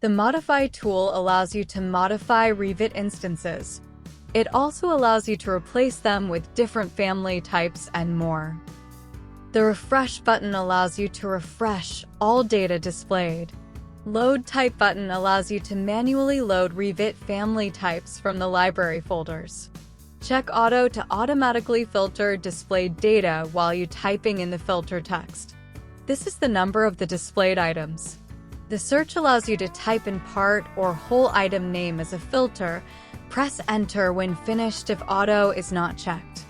The Modify tool allows you to modify Revit instances. It also allows you to replace them with different family types and more. The Refresh button allows you to refresh all data displayed. Load Type button allows you to manually load Revit family types from the library folders. Check Auto to automatically filter displayed data while you typing in the filter text. This is the number of the displayed items. The search allows you to type in part or whole item name as a filter. Press Enter when finished if Auto is not checked.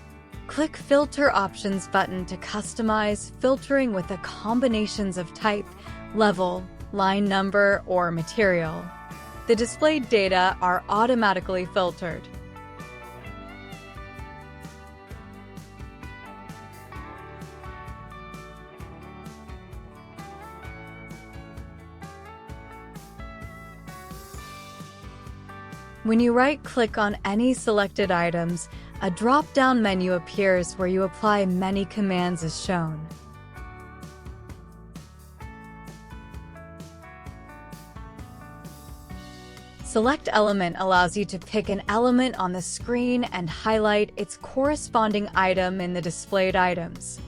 Click Filter Options button to customize filtering with the combinations of type, level, line number, or material. The displayed data are automatically filtered. When you right-click on any selected items, a drop-down menu appears where you apply many commands as shown. Select Element allows you to pick an element on the screen and highlight its corresponding item in the displayed items.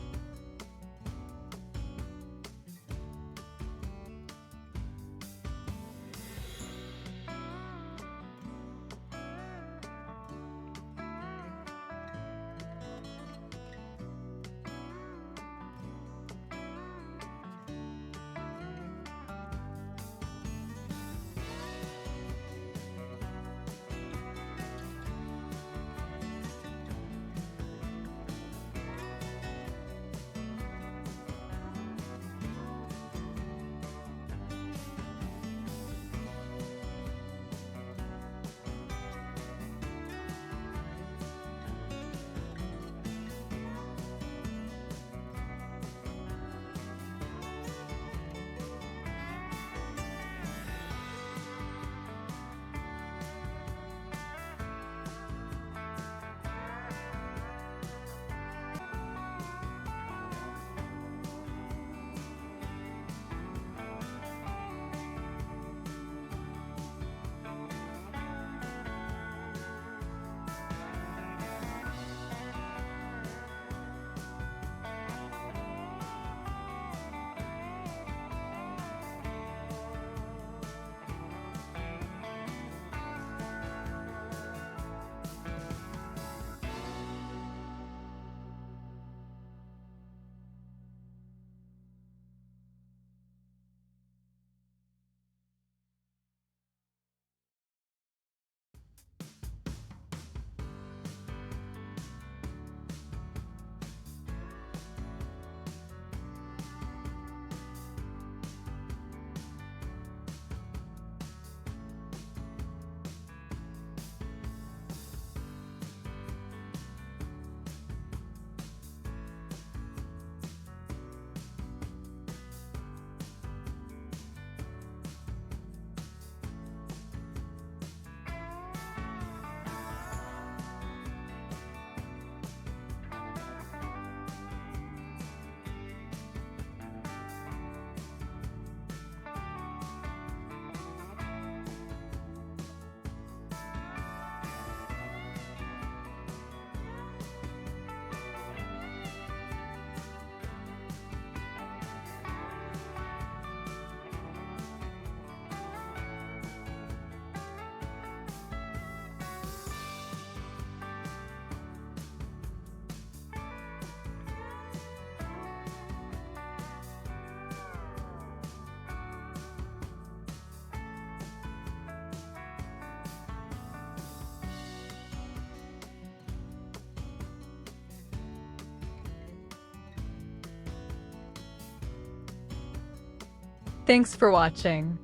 Thanks for watching.